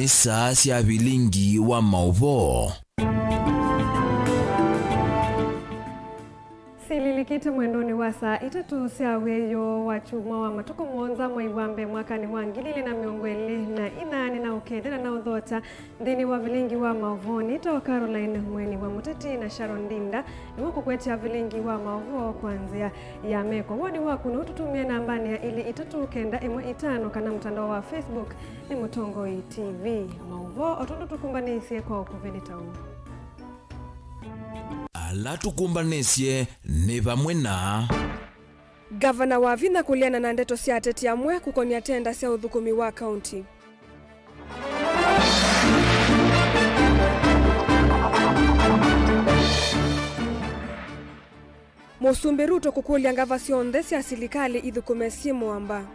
nisa cia Vilingi wa Mauvoo. Sililikite mwendoni wa saa itatu cia weyo wa chuma wa matuko monza mwaiwambe mwakani wa 2024 na ukendera na uthota ndini wa Vilingi wa Mauvoo nito Caroline Mweni wa Muteti na Sharon Dinda ni wako kwetia Vilingi wa Mauvoo kwanzia ya meko wadi waku na ututumia nambani ya ili itatu kenda imwe itano kana mtandao wa Facebook ni Mutongoi TV Mauvoo otondo tukumbanisye kwa ukuvedita huu. Ala tukumbanisye ni vamwe na Gavana wa Vina kuliana na ndeto cia ateti amwe kukonia tenda cia uthukumi wa kaunti. Musumbi Ruto kukulia ngava cionthe cia silikali ithukume simu amba.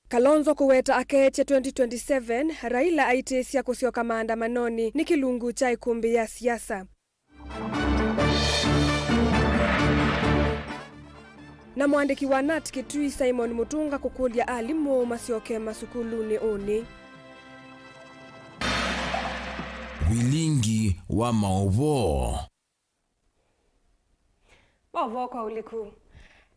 Kalonzo kuweta akeche 2027 Raila aitisia kusioka maandamanoni ni kilungu cha ikumbi ya siasa. Na mwandiki wa Nat Kitui Simon Mutunga kukulia alimu masioke masukuluni oni. Vilingi wa Mauvoo. Mauvoo kwa uliku.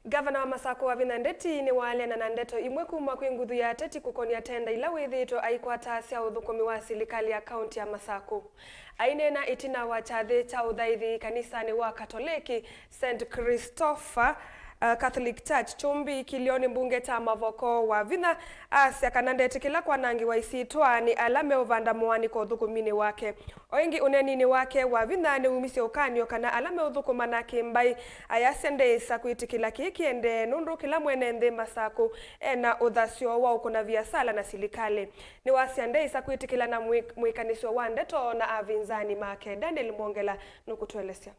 Gavana wa Masako wa Vina ndeti ni wale na nandeto imwe kuma kwinguthu ya ateti kukonia tenda ila withito aikwata cia uthukumi wa silikali ya kaunti ya Masako. Ainena itina wa chathe cha uthaithi kanisani wa Katoliki St. Christopher Catholic Church chumbi kilioni mbunge ta Mavoko wa Vina asya kanandete kila kwa nangi wa isitwa ni alame uvanda mwani kwa uthukumini wake. Oingi unenini wake wa Vina ni umisi ukanyo kana alame uthukumana kimbai ayasende isa kuitikila kikiende nundu kila mwenende Masako na uthasio wa ukuna via sala na silikali. Ni wasiande isa kuitikila na mwikanisio wa ndeto na avinzani make. Daniel Mwongela nukutuelesea.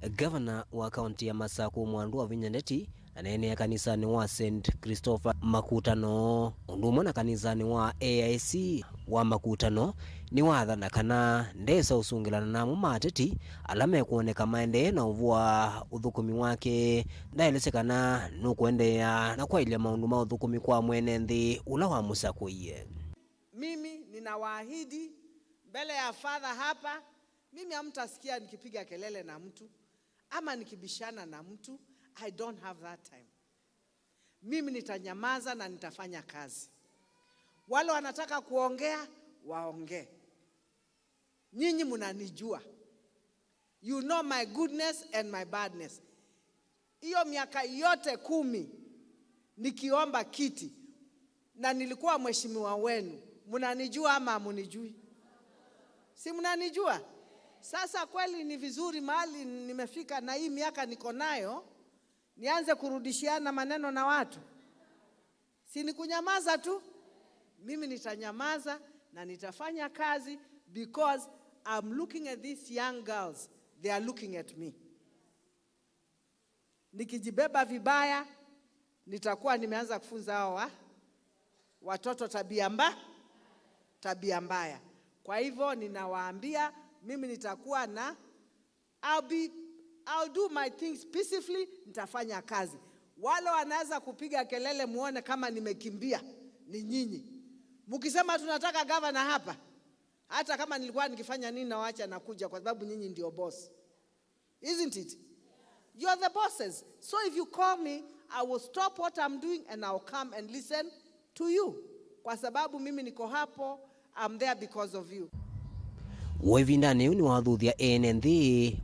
Gavana wa kaunti ya Masako Mwandu wa Vinyandeti anene kanisani wa St. Christopher Makutano undumwa na kanisani wa AIC wa Makutano ni wathana kana ndesa usungilana na mumateti alame kuoneka maende na uvua uthukumi wake ndaelesekana nukuendea na kwa ile maundu ma uthukumi kwa mwene nthi ula wa Musako iye. Mimi ninawaahidi mbele ya Father hapa, mimi hamtasikia nikipiga kelele na mtu ama nikibishana na mtu. I don't have that time. Mimi nitanyamaza na nitafanya kazi. Wale wanataka kuongea waongee. Nyinyi mnanijua. You know my goodness and my badness. Hiyo miaka yote 10 nikiomba kiti na nilikuwa mheshimiwa wenu, mnanijua ama hamunijui? Si mnanijua? Sasa kweli ni vizuri mahali nimefika na hii miaka niko nayo nianze kurudishiana maneno na watu? Si ni kunyamaza tu? Mimi nitanyamaza na nitafanya kazi because I'm looking at these young girls. They are looking at me. Nikijibeba vibaya nitakuwa nimeanza kufunza hao watoto tabia mbaya. Kwa hivyo ninawaambia mimi nitakuwa na I'll do my things peacefully, nitafanya kazi. Wale wanaweza kupiga kelele muone kama nimekimbia ni nyinyi. Mkisema tunataka governor hapa, hata kama nilikuwa nikifanya nini nawaacha nakuja kwa sababu nyinyi ndio boss. Isn't it? You're the bosses. So if you call me, I will stop what I'm doing and I'll come and listen to you. Kwa sababu mimi niko hapo, I'm there because of you. Wevindani ni wathuthia NND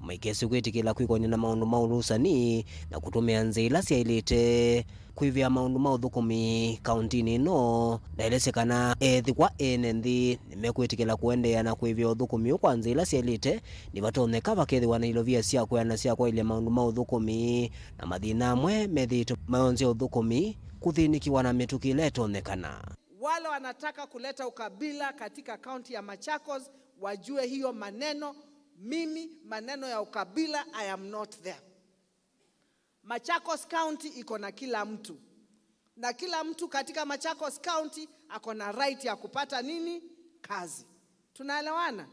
maikesi kwitikila kwikonia na maundu maurusani na kutumia nzila ciailite kwivia maundu mauthukumi kauntini no ndaelesekana ethi kwa NND nimekwitikila kuendea na kwivia uthukumi kwa nzila ciailite ni vatoneka vakethiwa na ilovia cia kweana cia kwa ile maundu mauthukumi na mathina amwe methito mayonzia uthukumi kuthinikiwa na mituki letonekana. Wale wanataka kuleta ukabila katika kaunti ya Machakos wajue hiyo maneno. Mimi maneno ya ukabila I am not there. Machakos County iko na kila mtu. Na kila mtu katika Machakos County ako na right ya kupata nini? Kazi. Tunaelewana?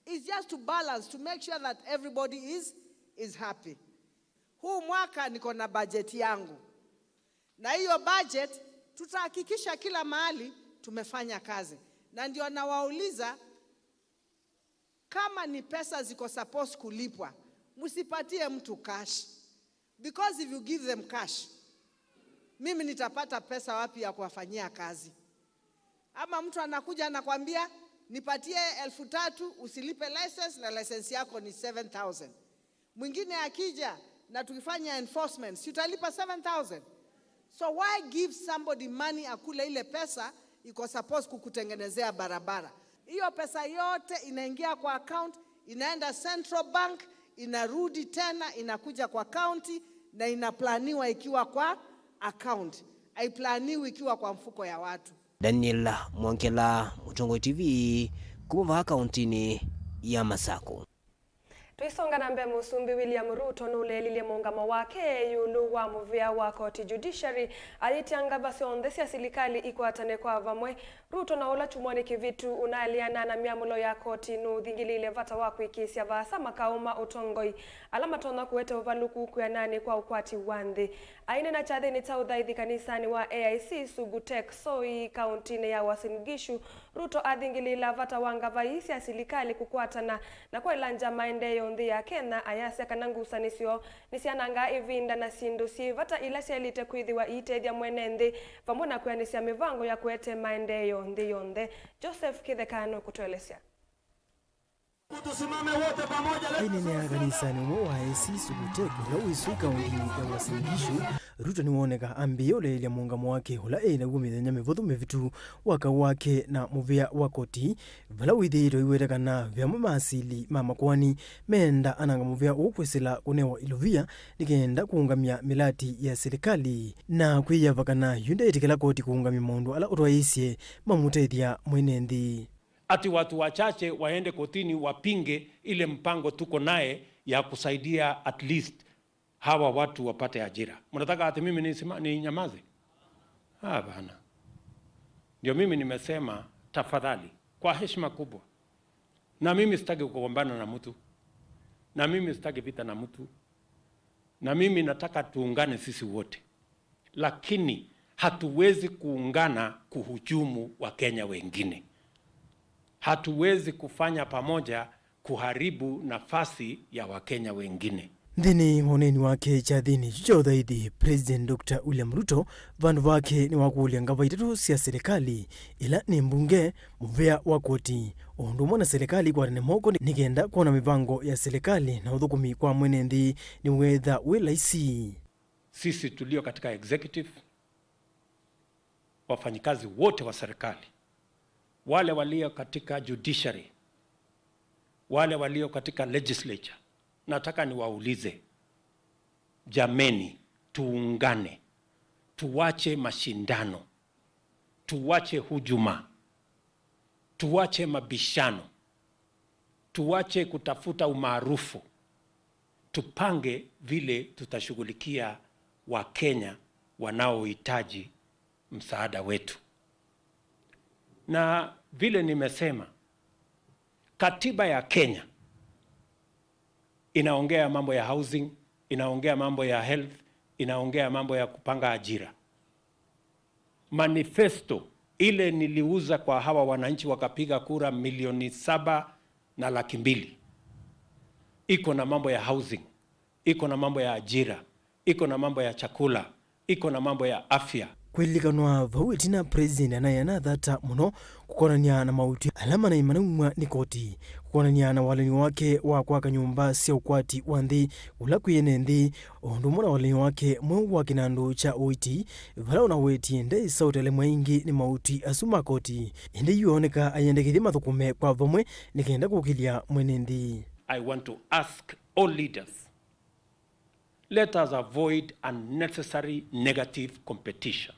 It's just to balance, to make sure that everybody is happy. huu mwaka niko na budget yangu, na hiyo budget tutahakikisha kila mahali tumefanya kazi. Na ndio nawauliza, kama ni pesa ziko supposed kulipwa, msipatie mtu cash, because if you give them cash, mimi nitapata pesa wapi ya kuwafanyia kazi? Ama mtu anakuja anakwambia nipatie 3,000 usilipe license na license yako ni 7,000. Mwingine akija na tukifanya enforcement, si utalipa 7,000. So why give somebody money akule ile pesa iko supposed kukutengenezea barabara? Hiyo pesa yote inaingia kwa account, inaenda Central Bank, inarudi tena inakuja kwa county na inaplaniwa ikiwa kwa account. Haiplaniwi ikiwa kwa mfuko ya watu. Daniel Mwankela, Mutongo TV, kuva kauntini ya Masako. Tuisonga na mbe Musumbi William Ruto nulelile muungamo wake yulu wa muvia wa koti judiciary alitianga basi ondesi ya silikali ikuatane kwa vamwe. Ruto na ula chumwani kivitu unaliana na miamulo ya koti nuthingilile vata waku ikisia vasa makauma utongoi alama tona kuwete uvaluku kuyanani kwa ukwati wandhi. Aine na chadhi ni taudhaithi kanisani wa AIC Sugutek Soi kauntine ya Uasin Gishu. Ruto athingilila vata wanga vaisi ya silikali kukwatana na kwa ilanja maendeyo nthi ya Kenya ayasya kanangusa nisiananga ivinda na sindu si vata ila sialite kwithiwa itethia mwene nthi vamwe na kuanisya mivango ya kuete maendeyo nthi yonthe. Joseph Kithekano kutuelesya. Tusimame wote pamoja. Aine ya kanisani mwa wa AIC Sugutek la uisuka wengine ya Uasin Gishu. Ruto ni woneka ambiole ile muungamo wake hula ina gumithenya mivathu mivitu waka wake na muvia wa koti vala withiro iwerekana vya masili mamakwani menda ananga muvia ukwesela kunewa iluvia nikenda kuungamia milati ya serikali na kwiyavakana yunda itikela koti kuungamia maundu ala utwaisye mamutethia mwene nthi. Ati watu wachache waende kotini wapinge ile mpango tuko naye ya kusaidia at least hawa watu wapate ajira. Mnataka ati mimi ni nyamaze? Bana. Ndio mimi nimesema tafadhali kwa heshima kubwa. Na mimi sitaki kugombana na mtu. Na mimi sitaki vita na mtu. Na mimi nataka tuungane sisi wote. Lakini hatuwezi kuungana kuhujumu Wakenya wengine. Hatuwezi kufanya pamoja kuharibu nafasi ya Wakenya wengine. Ndini moneni wake chathini chothaidi President Dr. William Ruto vandu wake ni wakuulia ngava itatu cia serikali ila ni mbunge muvea wa koti undu mwana serikali kwa rene moko nikenda kuona mivango ya serikali na uthukumi kwa mwene nthi ni wetha wilaisi. Sisi tulio katika executive, wafanyikazi wote wa serikali, wale walio katika judiciary, wale walio katika legislature, nataka niwaulize, jameni, tuungane, tuwache mashindano, tuwache hujuma, tuwache mabishano, tuwache kutafuta umaarufu, tupange vile tutashughulikia Wakenya wanaohitaji msaada wetu. Na vile nimesema, katiba ya Kenya inaongea mambo ya housing, inaongea mambo ya health, inaongea mambo ya kupanga ajira. Manifesto ile niliuza kwa hawa wananchi wakapiga kura 7.2 iko na mambo ya housing, iko na mambo ya ajira, iko na mambo ya chakula, iko na mambo ya afya. Kwilikanwa vauitina president anayana thata muno kukonania na mauti alama na imanumwa ni koti kukonania na walani wake wa kwaka nyumba cia ukwati wa nthi ula kwiyene nthi undu muna walani wake mwe wa kinandu cha uiti vala una weti nde isautele mwaingi ni mauti asuma koti indi yuoneka ayendekithia mathukume kwa vamwe nikenda kukilia mwene nthi. I want to ask all leaders, let us avoid unnecessary negative competition.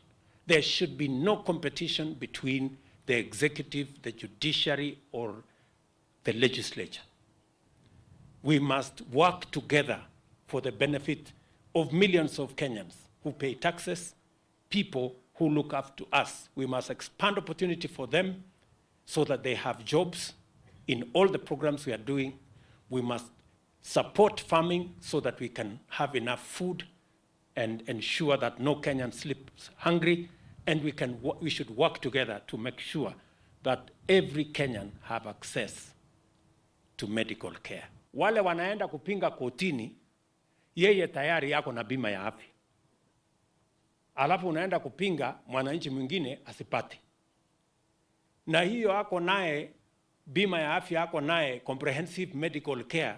There should be no competition between the executive, the judiciary, or the legislature. We must work together for the benefit of millions of Kenyans who pay taxes, people who look after us. We must expand opportunity for them so that they have jobs in all the programs we are doing. We must support farming so that we can have enough food and ensure that no Kenyan sleeps hungry, and we should work together to make sure that every Kenyan have access to medical care. Wale wanaenda kupinga kotini, yeye tayari yako na bima ya afya. Alafu unaenda kupinga mwananchi mwingine asipate. Na hiyo ako naye bima ya afya, ako naye comprehensive medical care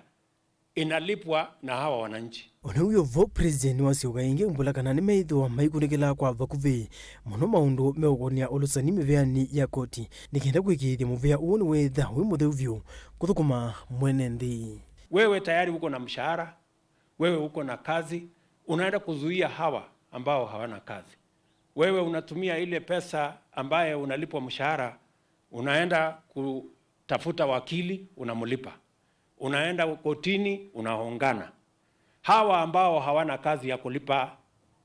inalipwa na hawa wananchi. Ona uyo vo president wasioga inge mbulakana ni meithwa maikunekela kwa vakuvi muno maundu meogonia olusani miveani ya koti nikenda kwikithia muvea uoni wetha wi mutheuvyu kuthukuma mwene nthi. Wewe tayari uko na mshahara, wewe uko na kazi, unaenda kuzuia hawa ambao hawana kazi. Wewe unatumia ile pesa ambaye unalipwa mshahara, unaenda kutafuta wakili, unamlipa. Unaenda kotini, unahongana. Hawa ambao hawana kazi ya kulipa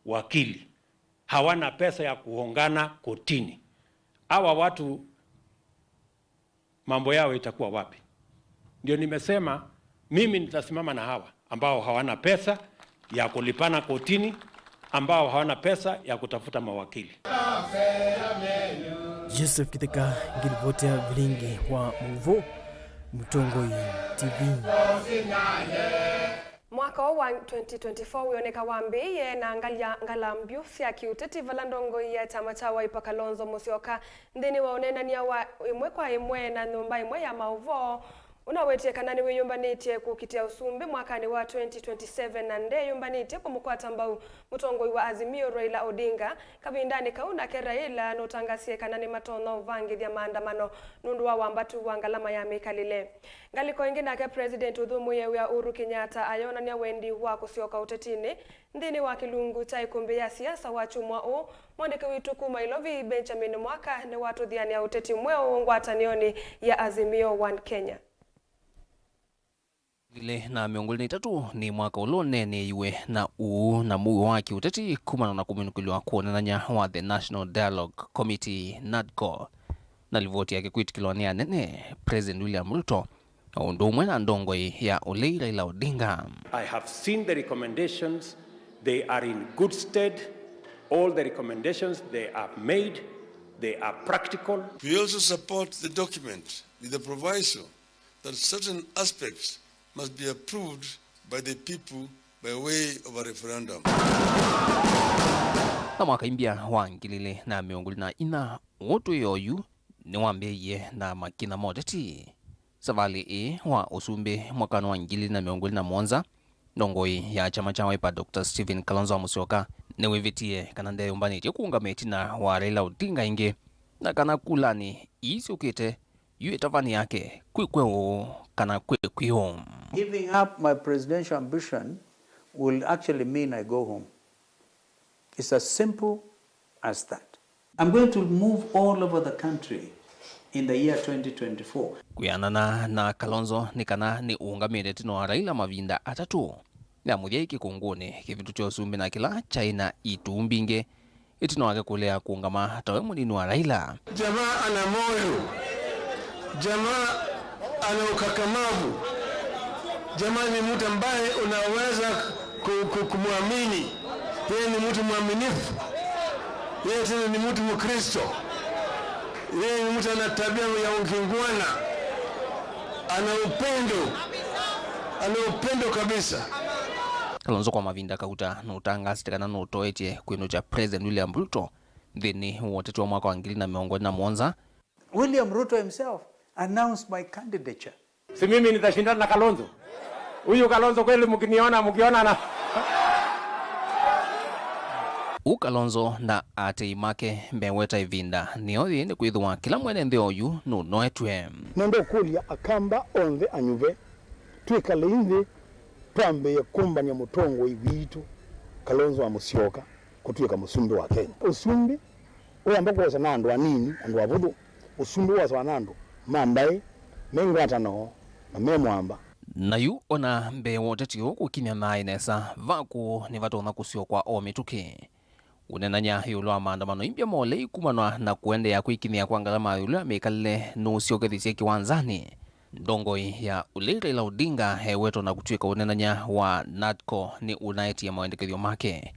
wakili, hawana pesa ya kuhongana kotini, hawa watu mambo yao itakuwa wapi? Ndio nimesema mimi nitasimama na hawa ambao hawana pesa ya kulipana kotini, ambao hawana pesa ya kutafuta mawakili. Joseph Kitheka, ngiripotia Vilingi wa Mauvoo, Mutongoi TV. Mwaka wa 2024 wioneka wambiye na ngalambyu cia kiuteti valandongo ya chama cha Wiper Kalonzo Musyoka ndini waonenania wa imwe kwa imwe na nyumba imwe ya Mauvoo unawetie kanani wiyumbanite kukitia usumbi mwakani wa 2027 na nde yumbanite kumukwata mbau mutongoi wa Azimio Raila Odinga kabindani kauna ke Raila notangasie kanani matono vangi vya maandamano nundu wa wambatu wa ngalama ya mikalile ngaliko ingine ke president udhumu yewe ya Uhuru Kenyatta ayona ni wendi wa kusioka utetini ndini wa kilungu cha ikumbi ya siasa wa chumwa o mwandike witu kuma ilovi Benjamin Mwaka ni watu dhiani ya uteti mweo ngwatanioni ya Azimio One Kenya. Vile na miongoni itatu ni mwaka ulone ni iwe na muo wa kiuteti kumana na kuminukuliwa kuonananya wa the National Dialogue Committee NADCO na livoti yake kwitikilwania nene President William Ruto undumwe na ndongoi ya Ole Raila Odinga. I have seen the recommendations, they are in good stead. All the recommendations they are made, they are practical. We also support the document with the proviso that certain aspects must be approved by the people by way of a referendum. Na mwaka imbia wa ngilile na miongoli na ina wotu yoyu ni wambeye na makina MUTETI. Savali wa usumbe mwaka wa ngilile na miongoli na mwanza ndongoi ya chama cha Wiper Dr. Stephen Kalonzo Musyoka newevitie kanande yumbanite kuungameti na wa Raila Odinga inge na kana kulani isi ukite yu etavani yake kwikweo kana kwekwiho. Giving up my presidential ambition will actually mean I go home. It's as simple as that. I'm going to move all over the country in the year 2024. Kuyanana na Kalonzo ni kana ni uungamire tino wa Raila mavinda atatu. Na muthia ikikungune kivitu cha usumbi na kila China itumbinge itino wake kulea kuungama tawe munini wa Raila. Jamaa ana moyo, jamaa ana ukakamavu, jamaa ni mtu ambaye unaweza kumwamini. Yeye ni mtu mwaminifu, yeye tena ni mtu Mkristo, yeye ni mtu ana tabia ya ungingwana, ana upendo kabisa. Kalonzo kwa mavinda kauta na utangasi tekana na utoetie kwenu cha President William Ruto dhini wotetu wa mwaka wa ngili na miongoni na mwanza. William Ruto himself announced my candidature. Si mimi nitashindana na Kalonzo? Huyu Kalonzo kweli mkiona na Kalonzo na ateimake mbeweta ivinda niyothi ni kwithwa kila mwene nthi oyu nunoetwe nendo kulia akamba onthe anyuve twikale inthi twambe kumbania mutongo iwitu Kalonzo wa Musyoka kutwika musumbi wa Kenya. Usumbi uyamba kuwasa na andu anini andu avuthu, usumbi wasa na andu mambai mengwatano na memwamba nayu ona mbewotetio kukinya nae nesa vaku ni vatona kusio kwa omituki unenanya yulo wa maandamano impya mole ikumanwa na kuende ya kuikinia kwa ngalama yulo ya mekalile nusio kethisie kiwanzani ndongoi ya ule Raila Odinga heweto na kutuika unenanya wa NADCO ni unaiti ya mawendekezyo make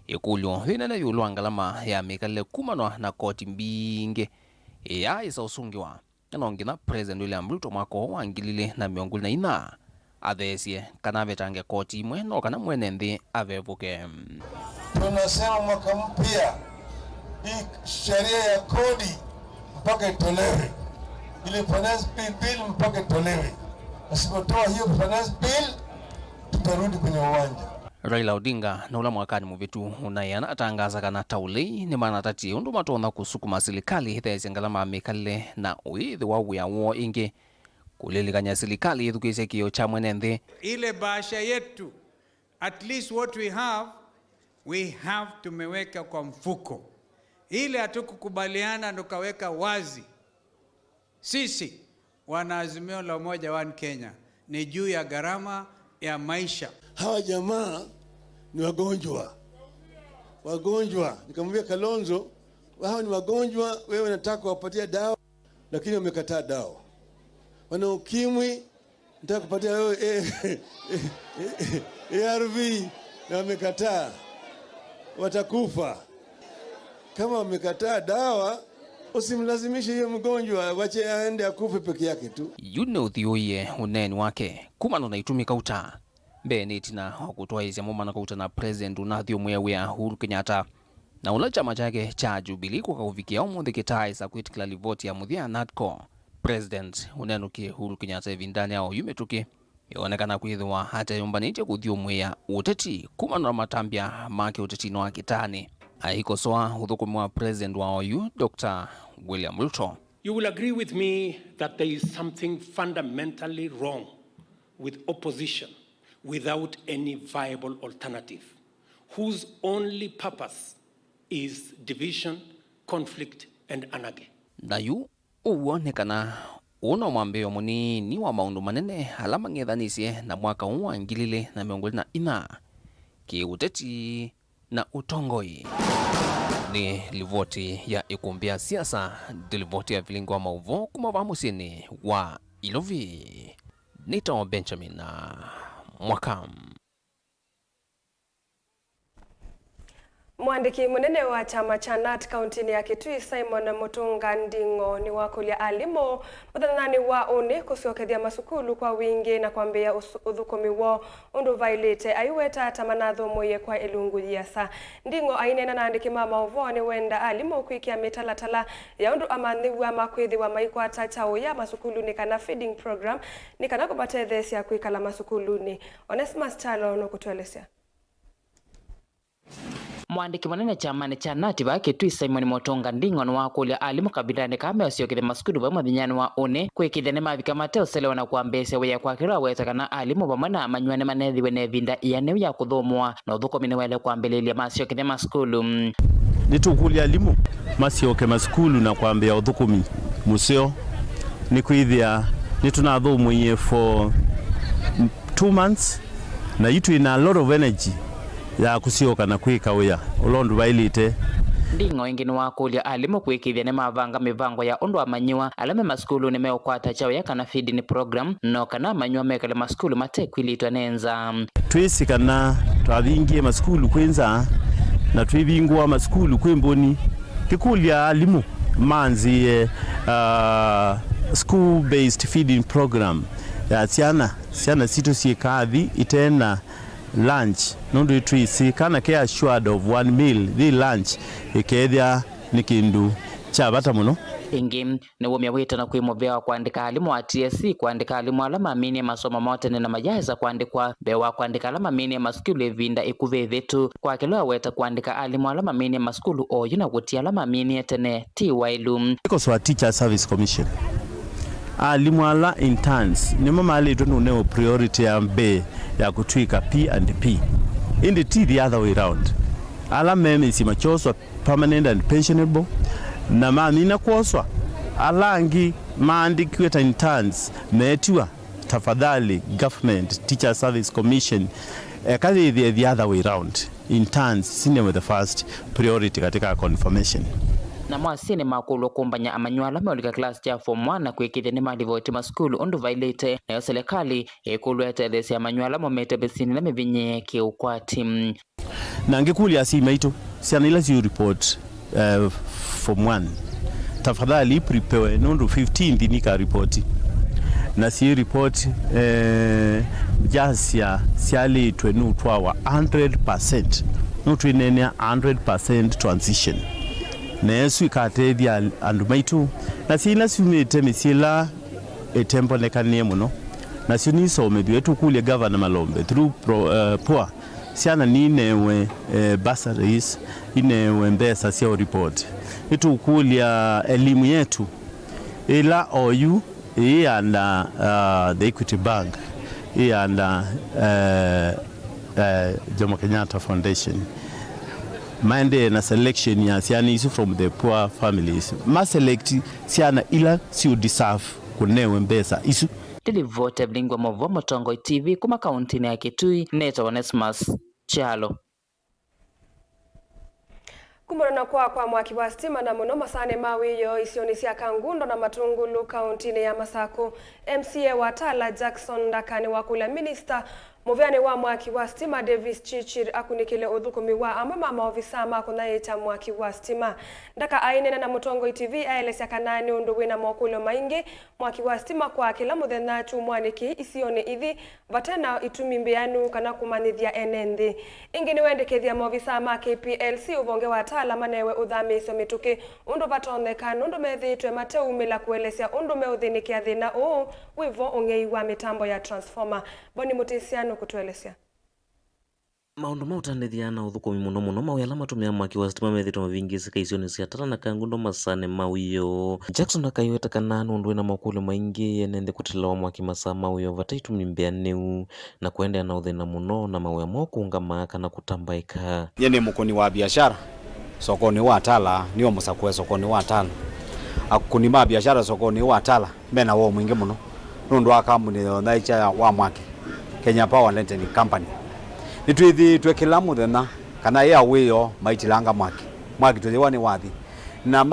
ikulyo hinene yulwa ngalama ya mikale kumanwa na koti mbinge ya isa usungiwa nongina President William Ruto mwako wangilile na mionguli na ina athesie kana vetange koti imwe no kana mwene nthi avevuke. Tunasema mwaka mpya hii sheria ya kodi mpaka itolewe, ili finance bill mpaka itolewe. Asipotoa hiyo finance bill tutarudi kwenye uwanja. Raila Odinga na ula mwakani muvitu unayana atangaza kana taulei ni maana tati undu matona kusukuma serikali hithesi ngalama mikale na uithi wa uyawo ingi kulilikanya serikali ithukise kio cha mwene nthi. Ile bahasha yetu, at least what we have tumeweka kwa mfuko. Ile hatukukubaliana ndokaweka wazi. Sisi wanaazimio la umoja One Kenya ni juu ya gharama ya maisha. Hawa jamaa ni wagonjwa. Nikamwambia Kalonzo, wao ni wagonjwa, wewe unataka wapatia dawa lakini wamekataa dawa. Wana ukimwi, nataka kupatia wewe ARV na wamekataa. Watakufa. Kama wamekataa dawa, usimlazimishe hiyo mgonjwa, wache aende akufe peke yake tu. Yune uthioye uneni wake kumano na itumika uta beneti na kutoa hizi mumana kauta na President unathio mwewe ya Uhuru Kenyatta na ula chama chake cha Jubilee kwa kufikia umuthi kitai sa kuitikila livoti ya muthia NADCO. President unenuki Uhuru Kenyatta vindani yao yumetuki yonekana kwithwa hata yumbanite kuthio mweya uteti kumano na matambia make uteti no akitani aikosoa uthukumi wa President wa OU Dr. William Ruto. You will agree with me that there is something fundamentally wrong with opposition without any viable alternative, whose only purpose is division, conflict, and anarchy. Nayu uonekana uno mwambeo munini wa maundu manene alama ngethanisie na mwaka wa ngilile na miongoli na ina kiuteti na utongoi. Ni livoti ya ikumbia siasa, livoti ya Vilingi wa Mauvoo kumava musini wa Ilovi. Nita Benjamin na Mwakam. Mwandiki munene wa chama cha NAT kaunti ya Kitui Simon Mutunga Ndingo ni wakulia alimo muthanani wa une kusiokethia masukulu kwa wingi na kwambia uthukumi wo undu vailite aiweta tamanatho moye kwa elungu yasa. Ndingo ainena na andiki Mauvoo ni wenda alimo kwikia mitalatala ya undu amanthiwa makwithi wa maikwata chao ya masukulu ni kana feeding program ni kana kubatethesi ya kwikala masukulu ni Onesmus Chalo no kutuelezea. Mwandiki munene chamani cha NAT wa Kitui Simon Mutunga Ndingo ni wakulia alimu kabilani kame wasiokithe masukulu wa muthinyani wa une kwikithia mavika mateo selewa na kuambesya wea kwakira wetakana alimu vamwe na manyuane manethiwe ne vinda ianeu ya kuthumwa na uthukumi ni wele kuambĩrĩria masiokithe masukulu. Nitukulia alimu masioke masukulu na kuambia uthukumi museo ni kwithia nitunathumwie for 2 months na yitu ina a lot of energy ya kusioka na kwika uya ulondu vailite. Ndingo ingi ni wakulia alimu kwikithia ni mavanga mivango ya undu wa manyiwa alame masukulu ni meokwata chao ya kana feeding program no kana manyiwa mekale masukulu matekwilitwa nenza. Twisikana twavingie masukulu kwenza na twivingwa masukulu kwemboni kikulia alimu manzi school based feeding program ya siana situ siekathi itena lunch nundu twisi kana ke assured of 1 meal the lunch ikethia ni kindu cha bata muno. Ingi ni wumya wita na kuimovea kuandika alimu wa TSC kuandika alimu alama mini masomo mote na majaheza kuandikwa bewa kuandika alama mini masukulu evinda ikuvethetu kwa kiloa weta kuandika alimu alama mini masukulu o yuna kutia alama mini etene tiwailu. Because wa Teacher Service Commission alimu ala interns ni mama ale itono neo priority ya mbe ya kutwika P&P indi T the other way round. Ala meme isi machoswa permanent and pensionable na mamina kuoswa alangi maandikiweta interns meetiwa tafadhali government Teacher Service Commission kazi the other way round interns senior with the first priority katika confirmation. na mwasini makulo kumbanya amanywala meolika class cha form 1 na kwikithia ni malivoti maskulu undu vailite nayo serikali ikulwete thesi amanywala momete besini na mivinye kiukwati na ngikulia sima ito siana ila si report form 1 tafadhali prepare nundu 15 nika report na si report jasia siali twenu twawa 100% nutu inenia 100% transition na yesu ikatedia andumaitu na sina sumite misila etempo nekanie muno na sini some bietu kulia governor Malombe through poor siana ninewe bursaries inewe mbesa sio report itu kulia elimu yetu ila OU and the Equity Bank and Jomo Kenyatta Foundation mande na selection ya siana isu from the poor families ma select siana ila si deserve kunewe mbesa isu Tilivote Vilingi Mauvoo Motongo TV kuma kaunti ya Kitui Neto Onesmus Chalo. Kumurana kwa mwaki wa stima na muno masane mawiyo isionisia kangundo na matungulu kauntini ya Masako. MCA wa Tala Jackson Ndakani wakula minister Muvyani wa mwaki wa stima Davis Chichir akunikile udhukumi wa amama maofisa makunaita mwaki wa stima. Ndaka ainena na Mutongo TV aelesya kanani unduwina mwakulo maingi mwaki wa stima kwa kila muthenya chumwaniki isione ithi vatena itumi mbianu kana kumanithia NND. Ingini wendekethia maofisa ma KPLC ubonge wa Tala manewe uthamisyo mituki undu vatonekana undu methitwe mateumila kuelesya undu meuthinikia thina uu wivo ungei wa mitambo ya transformer. Boni Mutesiano kutuelesea. Maundu mautanithia na uthukumi muno mawela matumia mwaki wa stima methito mavingi sikaisioni cia Tala na kangundo masane mawiyo. Jackson akaiweta kana nundu na makulu maingi yenende kutilawa mwaki masa mawiyo vataitumia mbeaneu na kuendea na uthina muno na mawe mokunga maka na kutambaika. Yene mukoni wa biashara sokoni wa Tala niyo musakwe sokoni wa Tala akuni ma biashara sokoni wa Tala mena wo mwingi muno nundu akambuni thaicha wa mwaki Kenya Power Limited Company nitwithi twekila muthena kana ya wiyo maitilanga mwaki tuliwa ni wathi na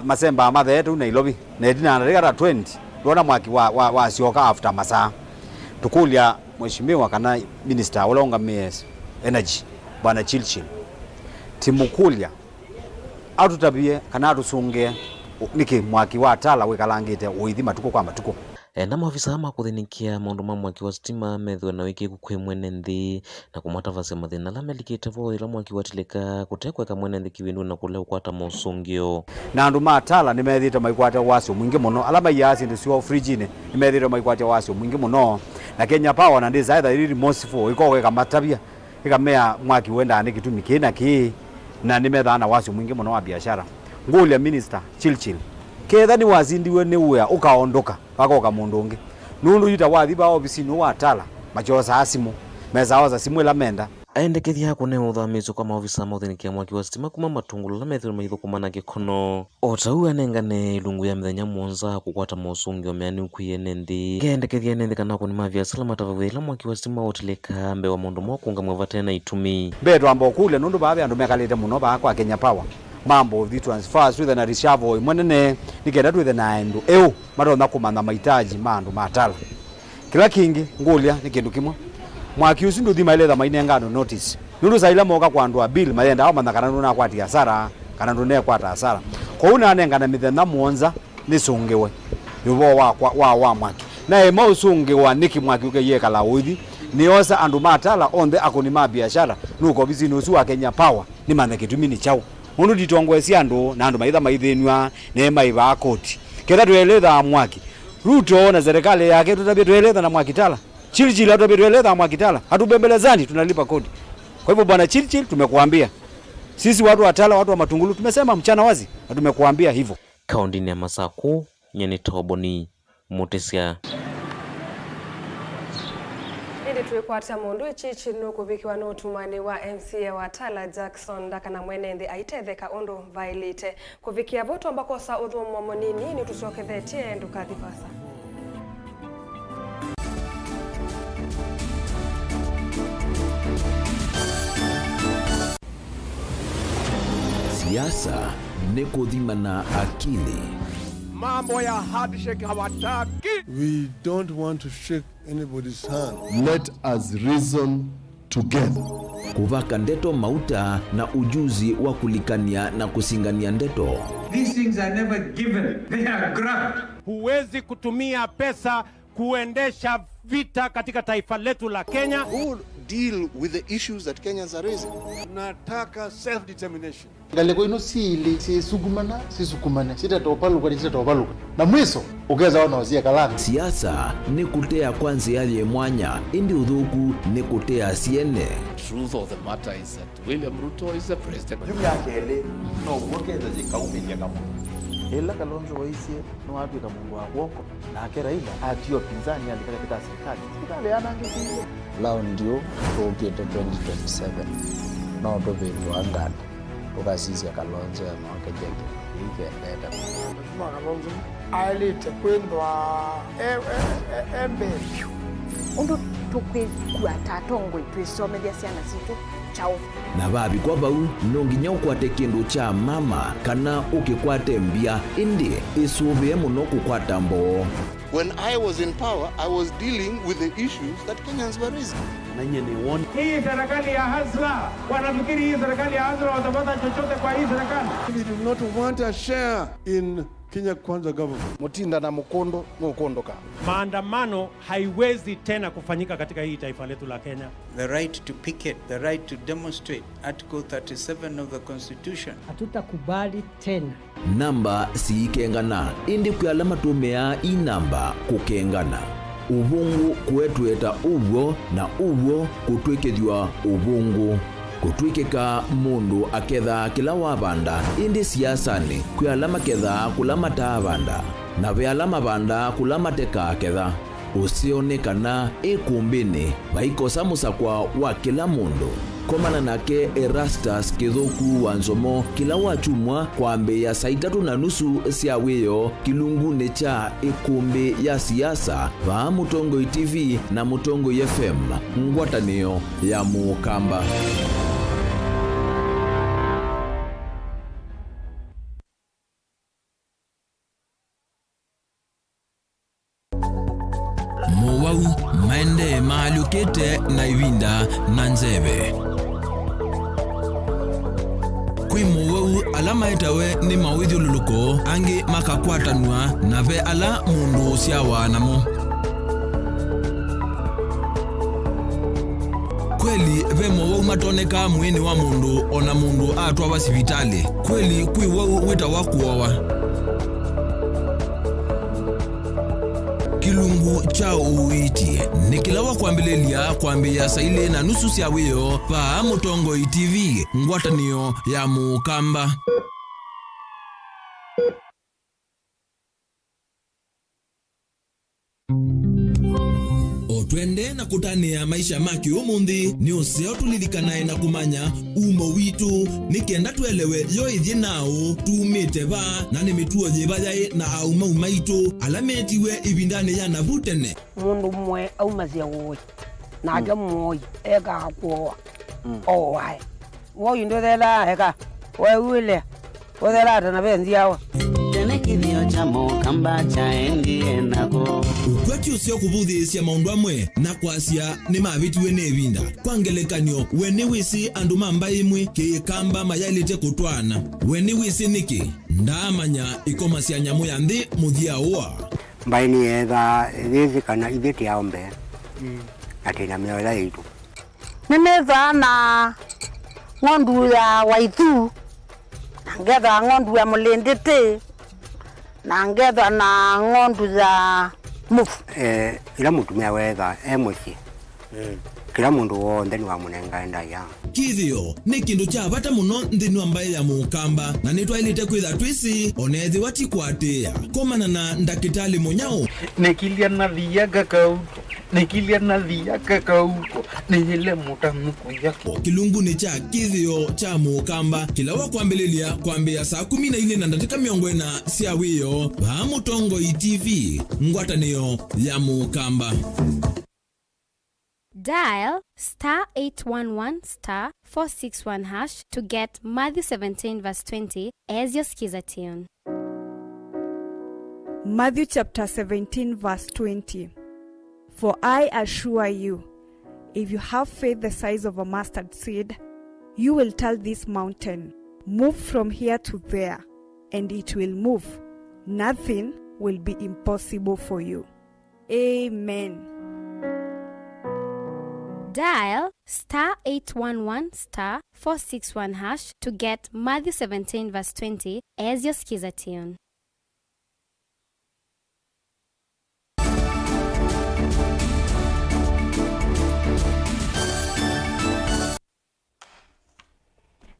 masemba mathetu na ilobi na edina na rigara 20 rona mwaki wa sioka after masaa tukulia mheshimiwa kana minister ulonga mies energy bwana Chilchil timukulia atutabie kana atusunge niki mwaki wa Tala wikalangite uithi matuko kwa matuko. Na maofisa makuthinikia maundu ma mwaki wa stima methwe na wiki kukwe mwene nthi na kumata vase mathina la melikite vo ila mwaki watilika kutekweka mwene nthi kiwindu na kule ukwata mausungio na andu ma Tala ni methite maikwate wasio mwingi muno alama yasi ndi sio fridge ni methite maikwate wasio mwingi muno na Kenya Power na ndiza either really merciful iko weka matabia ikamea mwaki wenda ni kitumi kina ki na nimethana wasio mwingi muno wa biashara ngulia minister Chilchil ketha ni wazindiwe ni uya ukaondoka wakoka mundu ungi nundu yita wathi ba ofisi no wa Tala machosa asimu meza waza simu ila menda aendekethia kune uthamizo kwa maofisa mauthinikia mwaki wa stima kuma matungulu la methilo maitho kumana gikono otau anengane ilungu ya mthenya mwonza kukwata mausungio meani ukwiene nthi kendekethia nthi kana kuni maviasala matavavila mwaki wa stima otilika mbe wa mundu mwakunga mwavatena itumi beto ambo kule nundu baadhi andu mekalite muno ba kwa Kenya Power mambo the transfers with na rishavo mwenene nikenda twithe na endo maronda kumana mahitaji mandu ma Tala kila kingi ngulia ni kindu kimwe mwaki usi nduthi maile mainengano notice nundu saila moka kwa andu bill mayenda au manakana nuna kwati hasara kana ndune kwata hasara kwa una anengana mithena muonza nisungiwe yuvo wa mwaki na emo usungiwa niki mwaki ukeyeka la uthi niosa andu ma Tala onde akuni ma biashara nuko bizi nusu wa Kenya Power ni mane kitumini chao mundu ditongwesi andu na andu maitha maithenwa ne maiva koti ketha tweletha mwaki Ruto na serikali yake tutabie tweletha na mwaki Tala Chilchil tutabie tweletha mwaki Tala hatubembelezani tunalipa kodi kwa hivyo bwana Chilchil tumekuambia sisi watu wa Tala watu wa matungulu tumesema mchana wazi na tumekuambia hivyo kaunti ya Masako nyeni Toboni Mutesia Ndi tuikwata mundu ichichi nukuvikiwa nutumani wa MCA wa Tala Jackson Ndakana mwene nthi aitetheka undu vailite kuvikia voto ambako sa uthumo monini ni tucokethetie ndukathivasa siasa, ni kuthimana akili. Mambo ya handshake hawataki. We don't want to shake anybody's hand. Let us reason together. Kuvaka ndeto mauta na ujuzi wa kulikania na kusingania ndeto. These things are never given, they are grabbed. Huwezi kutumia pesa kuendesha vita katika taifa letu la Kenya. Who deal with the issues that Kenyans are raising? Nataka self-determination. Galeko ino sili sisukumana sitatopaluka na mwiso ugeza ona wazia kalanga. Siasa ni kutea kwanza yale mwanya indi udhuku ni kutea siene. Truth of the matter is that William Ruto is the president. Jumya kele no mwokeza jikaumilia kama ila Kalonzo Waisie no watu kama Mungu wako na akera ila atio pinzani alikata katika serikali anangekile lao ndio tokete 2027 no ndo anga tukasisi Kalonzo ya mwaka jeke ikendeta Kalonzo alite kwendwa embe undo tukwe kuatatongo itwisome bya siana situ chao na babi kwa bau nonginya ukwate kindu cha mama kana ukikwate mbia indi isuvie muno kukwata mbo. When I was in power, I was dealing with the issues that Kenyans were raising. Hii serikali ya Hasla, wanafikiri hii serikali ya Hasla watapata chochote kwa hii serikali? We do not want a share in Kenya Kwanza government. Mutinda na Mukondo ka. Maandamano haiwezi tena kufanyika katika hii taifa letu la Kenya. The right to picket, the right to demonstrate, Article 37 of the Constitution. Hatutakubali tena. Namba si ikengana indi kuyalama tumea inamba kukengana. Ubungu kuetweta ubwo na ubwo kutwikethwa ubungu. Kutwikeka mundu aketha kila wabanda indi siasani kuyalama ketha kulama tabanda na vyalama banda kulama teka aketha usionekana ikumbini vaikosa musakwa wa kila mundu. Komana nake Erastus Kithuku wa Nzomo kila wachumwa kwambe ya saa 3:30 cia wiyo kilungune cha ikumbi ya siasa va Mutongo TV na Mutongo FM ngwatanio ya Mukamba. Mauvoo maende maalukete na ivinda na nzeve. Kwi Mauvoo alama itawe ni mawidhi luluko angi makakwatanwa na ve ala mundu siawa namo. Kweli ve Mauvoo matoneka mwini wa mundu ona mundu atwa wa sivitali. Kweli kwi Mauvoo wita wakuowa. Kilungu cha uiti nikilawa kwambilelia kwambia saile na nusu cia wiyo pa Mutongo TV ngwatanio ya Mukamba. Otwende na kutania maisha maki umundi ni useo tulilikanae na kumanya umo witu nikenda tuelewe yo ithie nao tumite ba na ni mituo jebaya na auma umaitu alametiwe ibindane ya navutene mundu mwe aumazia woi na aja moi ega kwa owai woi ndo thela ega wewe othela na benzi yawa Kithio cha Mukamba chaendie nako ukwati usio kubuthisia maundu amwe na kwasia ni mavitiwe ne vinda kwangelekanyo weni wisi andu mamba imwe ke kamba mayalite kutwana weni wisi niki ndamanya ikomasia nyamu ya nthi muthia wa mbaini etha thithi kana ithiti aombe atina miola itu nimeza na ngondu ya waithu ngetha ngondu ya mulindite na ngetha na ngondu za mufu ila mutumia wetha muci kila mundu wothe ni wa munenga enda ya kithio ni kindu cha bata muno nthini wa mbae ya Mukamba na nitwailite kwitha twisi onethi watikwatia komana na ndakitali munyao nekilia na thiaga kauko nekilia na thiaga kauko nile mutanuku yako kilungu ni cha kithio cha Mukamba kila wa kwambililia kwambia saa 14 na dakika 40 cia wiyo va Mutongo TV ngwatanio ya Mukamba. Dial *811*461# to get Matthew 17 verse 20 as your skiza tune. Matthew chapter 17 verse 20. For I assure you, if you have faith the size of a mustard seed, you will tell this mountain, move from here to there, and it will move. Nothing will be impossible for you. Amen. Dial *811*461# to get Matthew 17 verse 20 as your skiza tune.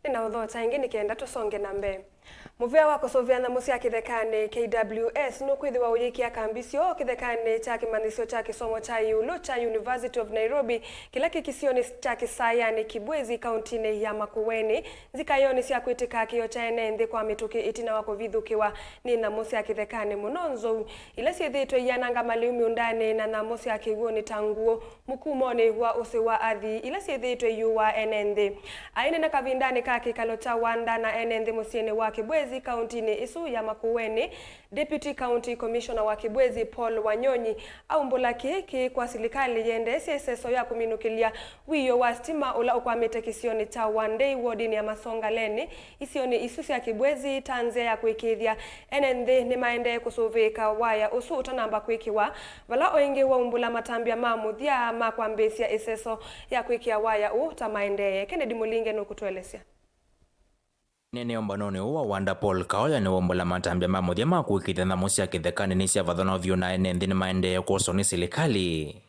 Ina udhota ingi nikienda tusonge na mbe. Muvea wako soviana musi ya kithekane KWS nukwithiwa uyikia kambisio kithekane cha kimanisio cha kisomo cha Yulu cha University of Nairobi kila kikisioni cha kisayani Kibwezi kauntini ya Makueni zikayoni cia kwitika kio cha enende kwa mituki itina wako vithukiwa ni na musi ya kithekane munonzo ila siethitwe yananga maliumi undani na musi ya kiguoni tanguo mukumoni wa usiwa adhi ila siethitwe yuwa enende aine na kavindani kaki kalota wanda na enende musiene wa Kibwezi kauntini isu ya Makueni. Deputy County Commissioner wa Kibwezi Paul Wanyonyi au mbulaki kwa serikali yende seso ya kuminukilia wiyo wa stima ula ukwamete kisioni cha Wandei wodini ya Masongaleni isioni isusi ya Kibwezi tanze ya kuikithia enende ni maende kusuvika waya usu utanamba kuikiwa vala oingi wa umbula matambia mamuthia makwambesia iseso ya kuikia waya utamaende. Kennedy Mulinge nukutuelesea. Nene ombanone uwa Wanda Paul Kaoya ni wombola matambia mamuthia makuikithia na musi ya kithekani nisi ya vadhono vyo na enende ni maende kuoso ni serikali.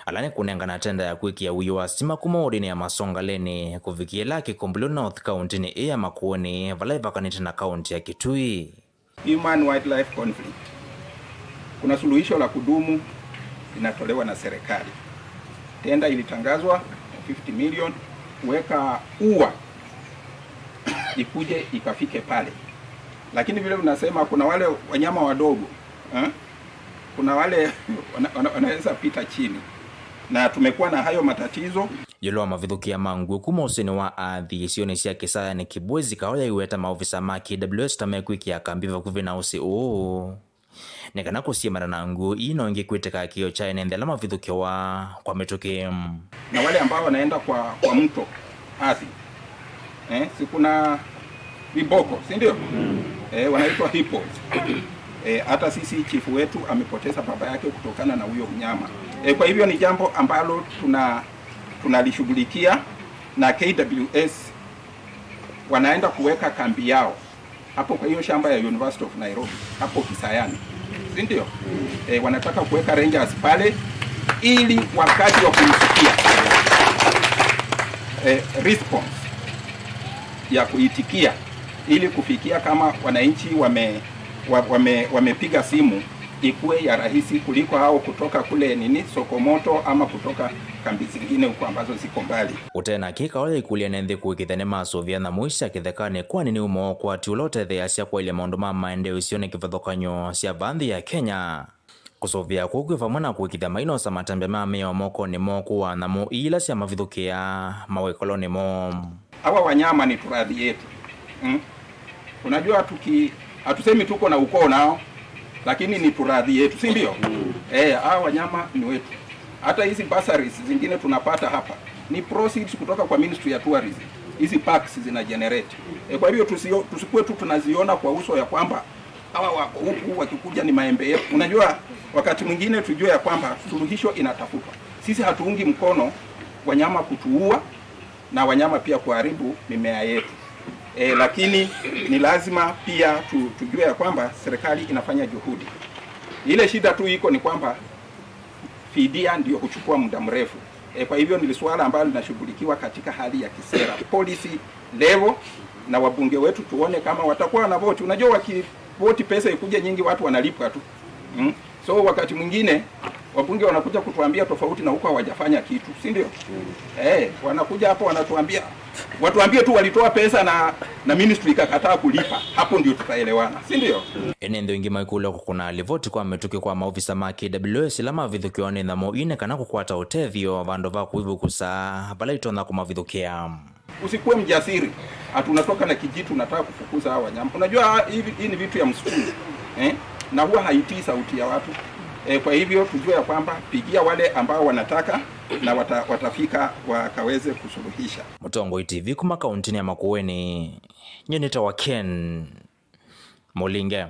Alani kunengana tenda ya kuikia uyo wa stima kuma udini ya Masongaleni kufikia laki Kumbulu North County ni ya Makueni vala ivakaniti na county ya Kitui. Human wildlife conflict. Kuna suluhisho la kudumu linatolewa na serikali. Tenda ilitangazwa 50 million kuweka ua ikuje ikafike pale. Lakini vile unasema kuna wale wanyama wadogo, kuna wale wanaweza pita chini. Na tumekuwa na hayo matatizo. Yolo wa mavithukia mangu kuma usini wa adhi isioni siya kisaya ni Kibwezi Kaoya iweta maofisa ma KWS tameku ikia kambiva kuvina usi Nekana kusiemana nangu ino ingi kuiteka kio cha enendela mavithukia wa kwa metoke. Na wale ambao wanaenda kwa mto adhi. Si kuna viboko, si ndio? Wanaitwa hippos. Hata sisi chifu wetu amepoteza baba yake kutokana na huyo mnyama. Kwa hivyo ni jambo ambalo tunalishughulikia na KWS wanaenda kuweka kambi yao hapo kwa hiyo shamba ya University of Nairobi hapo Kisayani. Si ndio? Wanataka kuweka rangers pale ili wakati wa kumsikia response ya kuitikia ili kufikia kama wananchi wamepiga simu ikuwe ya rahisi kuliko hao kutoka kule Sokomoto ama kutoka kambi zingine huko ambazo ziko mbali. Utena kika wale ikulia nende kuikithane masovia na muisha kithekane kwa nini umo kwa tiulote theasia kwa ile maondoma maendeo isione kivadhokanyo sia bandhi ya Kenya. Kusovia kukiva mwana kuikithia maino sa matambe mame wa moko ni moku wa namu ila sia mavithukia mawekoloni mo. Hawa wanyama ni turadhi yetu. Unajua hatusemi tuko na ukoo nao, lakini ni turadhi yetu, si ndio? Hawa wanyama ni wetu. Hata hizi bursaries zingine tunapata hapa ni proceeds kutoka kwa Ministry ya Tourism. Hizi parks zina generate. Kwa hivyo tusikuwe tu tunaziona kwa uso ya kwamba hawa wako huku wakikuja ni maembe yetu. Unajua wakati mwingine tujue ya kwamba suluhisho inatafutwa. Sisi hatuungi mkono wanyama kutuua na wanyama pia kuharibu mimea yetu. Lakini ni lazima pia tujue ya kwamba serikali inafanya juhudi. Ile shida tu iko ni kwamba fidia ndio kuchukua muda mrefu. Kwa hivyo ni swala ambalo linashughulikiwa katika hali ya kisera. Policy level na wabunge wetu tuone kama watakuwa na vote. Unajua wakivoti pesa ikuje nyingi watu wanalipwa tu. So wakati mwingine wabunge wanakuja kutuambia tofauti na huko hawajafanya kitu, si ndio? Wanakuja hapo wanatuambia watuambie tu walitoa pesa na ministry ikakataa kulipa, hapo ndio tutaelewana, si ndio? Enendo ingi maikule kuna livoti kwa metuki kwa maofisa ma KWS lama vithukione na moine kana kukwata utethio vandu va kuivukusa balaito na kumavithukia. Usikuwe mjasiri. Tunatoka na kijiti unataka kufukuza hawa wanyama. Unajua hii ni vitu ya msituni. Na huwa haitii sauti ya watu. Kwa hivyo tujue ya kwamba pigia wale ambao wanataka na watafika wakaweze kusuluhisha. Mutongo TV kuma kauntini ya Makueni. Nyeneta wa Ken Molinge.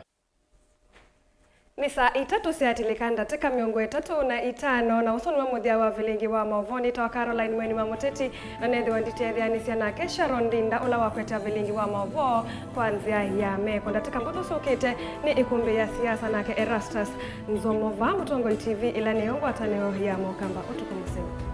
Ni saa 3 siatilikanda teka miongo 3 na usoni wa muthia wa Vilingi wa Mauvoo ni tawa Caroline mweni wa MUTETI na nethi wa nditethia na kesha rondinda ula wa kweta Vilingi wa Mauvoo kwanzia ya meko ndateka mboto sokete ni ikumbi ya siasa nake Erastus Nzomova. Mutongo TV ila niongo ataneo ya mokamba utukumuseu.